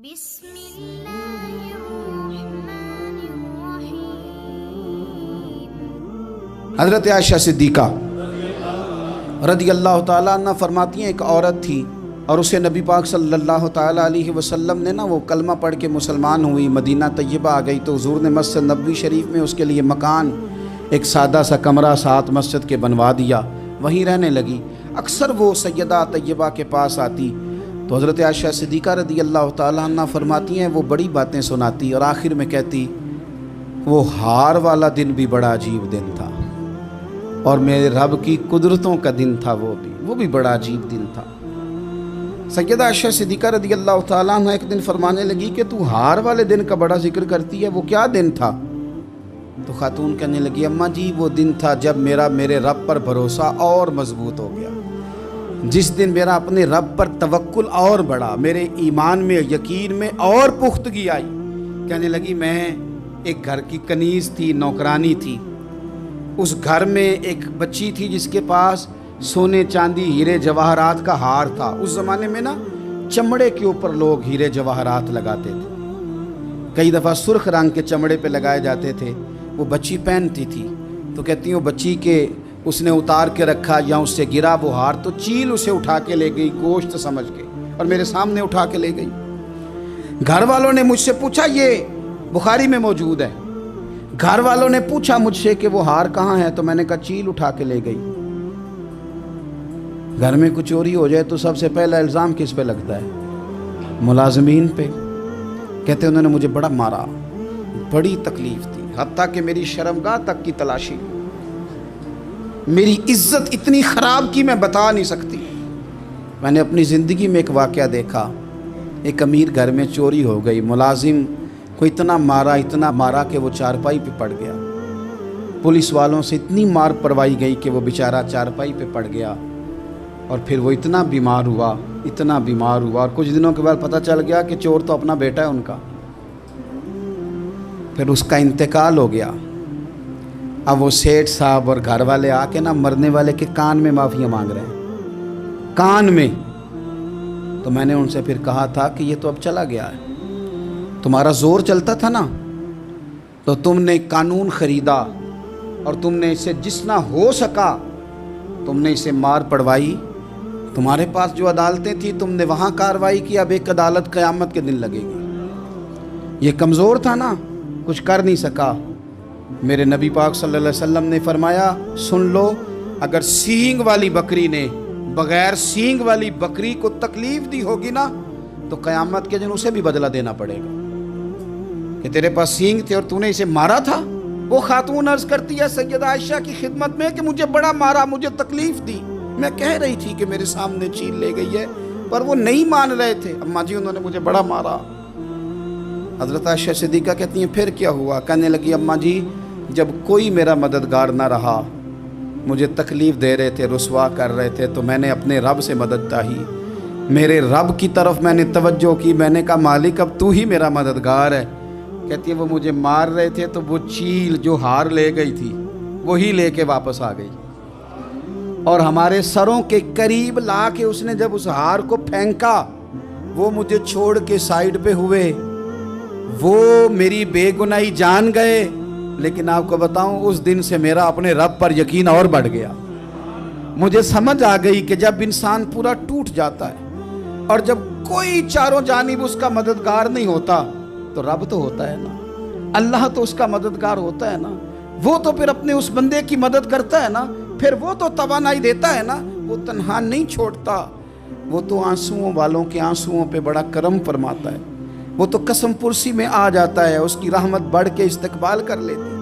بسم اللہ الرحمن الرحیم۔ حضرت عائشہ صدیقہ رضی اللہ تعالیٰ عنہ فرماتی ہیں، ایک عورت تھی اور اسے نبی پاک صلی اللہ تعالیٰ علیہ وسلم نے وہ کلمہ پڑھ کے مسلمان ہوئی، مدینہ طیبہ آ گئی تو حضور نے مسجد نبوی شریف میں اس کے لیے مکان، ایک سادہ سا کمرہ ساتھ مسجد کے بنوا دیا، وہیں رہنے لگی۔ اکثر وہ سیدہ طیبہ کے پاس آتی تو حضرت عائشہ صدیقہ رضی اللہ تعالیٰ عنہ فرماتی ہیں وہ بڑی باتیں سناتی اور آخر میں کہتی وہ ہار والا دن بھی بڑا عجیب دن تھا اور میرے رب کی قدرتوں کا دن تھا، وہ بھی بڑا عجیب دن تھا۔ سیدہ عائشہ صدیقہ رضی اللہ تعالیٰ عنہ ایک دن فرمانے لگی کہ تو ہار والے دن کا بڑا ذکر کرتی ہے، وہ کیا دن تھا؟ تو خاتون کہنے لگی اماں جی وہ دن تھا جب میرے رب پر بھروسہ اور مضبوط ہو گیا، جس دن میرا اپنے رب پر توکل اور بڑھا، میرے ایمان میں یقین میں اور پختگی آئی۔ کہنے لگی میں ایک گھر کی کنیز تھی، نوکرانی تھی، اس گھر میں ایک بچی تھی جس کے پاس سونے چاندی ہیرے جواہرات کا ہار تھا۔ اس زمانے میں چمڑے کے اوپر لوگ ہیرے جواہرات لگاتے تھے، کئی دفعہ سرخ رنگ کے چمڑے پہ لگائے جاتے تھے، وہ بچی پہنتی تھی تو کہتی ہوں بچی کے اس نے اتار کے رکھا یا اس سے گرا وہ ہار تو چیل اسے اٹھا کے لے گئی گوشت سمجھ کے اور میرے سامنے اٹھا کے لے گئی۔ گھر والوں نے مجھ سے پوچھا، یہ بخاری میں موجود ہے، گھر والوں نے پوچھا مجھ سے کہ وہ ہار کہاں ہے تو میں نے کہا چیل اٹھا کے لے گئی۔ گھر میں کچھ چوری ہو جائے تو سب سے پہلا الزام کس پہ لگتا ہے؟ ملازمین پہ۔ کہتے انہوں نے مجھے بڑا مارا، بڑی تکلیف تھی، حتیٰ کہ میری شرمگاہ تک کی تلاشی، میری عزت اتنی خراب کی میں بتا نہیں سکتی۔ میں نے اپنی زندگی میں ایک واقعہ دیکھا، ایک امیر گھر میں چوری ہو گئی، ملازم کو اتنا مارا کہ وہ چارپائی پہ پڑ گیا، پولیس والوں سے اتنی مار پروائی گئی کہ وہ بیچارہ چارپائی پہ پڑ گیا اور پھر وہ اتنا بیمار ہوا اور کچھ دنوں کے بعد پتہ چل گیا کہ چور تو اپنا بیٹا ہے ان کا، پھر اس کا انتقال ہو گیا۔ اب وہ سیٹھ صاحب اور گھر والے آ کے مرنے والے کے کان میں معافی مانگ رہے ہیں، کان میں۔ تو میں نے ان سے پھر کہا تھا کہ یہ تو اب چلا گیا ہے، تمہارا زور چلتا تھا نا تو تم نے قانون خریدا اور تم نے اسے جتنا ہو سکا تم نے اسے مار پڑوائی، تمہارے پاس جو عدالتیں تھیں تم نے وہاں کارروائی کی، اب ایک عدالت قیامت کے دن لگے گی۔ یہ کمزور تھا نا، کچھ کر نہیں سکا۔ میرے نبی پاک صلی اللہ علیہ وسلم نے فرمایا سن لو، اگر سینگ والی بکری نے بغیر سینگ والی بکری کو تکلیف دی ہوگی نا تو قیامت کے دن اسے بھی بدلہ دینا پڑے گا کہ تیرے پاس سینگ تھے اور تو نے اسے مارا تھا۔ وہ خاتون عرض کرتی ہے سیدہ عائشہ کی خدمت میں کہ مجھے بڑا مارا، مجھے تکلیف دی، میں کہہ رہی تھی کہ میرے سامنے چیل لے گئی ہے پر وہ نہیں مان رہے تھے، اماں جی انہوں نے مجھے بڑا مارا۔ حضرت عائشہ صدیقہ کہتی ہیں پھر کیا ہوا؟ کہنے لگی اماں جی جب کوئی میرا مددگار نہ رہا، مجھے تکلیف دے رہے تھے، رسوا کر رہے تھے، تو میں نے اپنے رب سے مدد چاہی، میرے رب کی طرف میں نے توجہ کی، میں نے کہا مالک اب تو ہی میرا مددگار ہے۔ کہتی ہے وہ مجھے مار رہے تھے تو وہ چیل جو ہار لے گئی تھی وہی لے کے واپس آ گئی اور ہمارے سروں کے قریب لا کے اس نے جب اس ہار کو پھینکا وہ مجھے چھوڑ کے سائیڈ پہ ہوئے، وہ میری بے گناہی جان گئے، لیکن آپ کو بتاؤں اس دن سے میرا اپنے رب پر یقین اور بڑھ گیا۔ مجھے سمجھ آ گئی کہ جب انسان پورا ٹوٹ جاتا ہے اور جب کوئی چاروں جانب اس کا مددگار نہیں ہوتا تو رب تو ہوتا ہے نا، اللہ تو اس کا مددگار ہوتا ہے نا، وہ تو پھر اپنے اس بندے کی مدد کرتا ہے نا، پھر وہ تو توانائی دیتا ہے نا، وہ تنہا نہیں چھوڑتا، وہ تو آنسوؤں والوں کے آنسوؤں پہ بڑا کرم فرماتا ہے، وہ تو قسم پرسی میں آ جاتا ہے، اس کی رحمت بڑھ کے استقبال کر لیتی ہے۔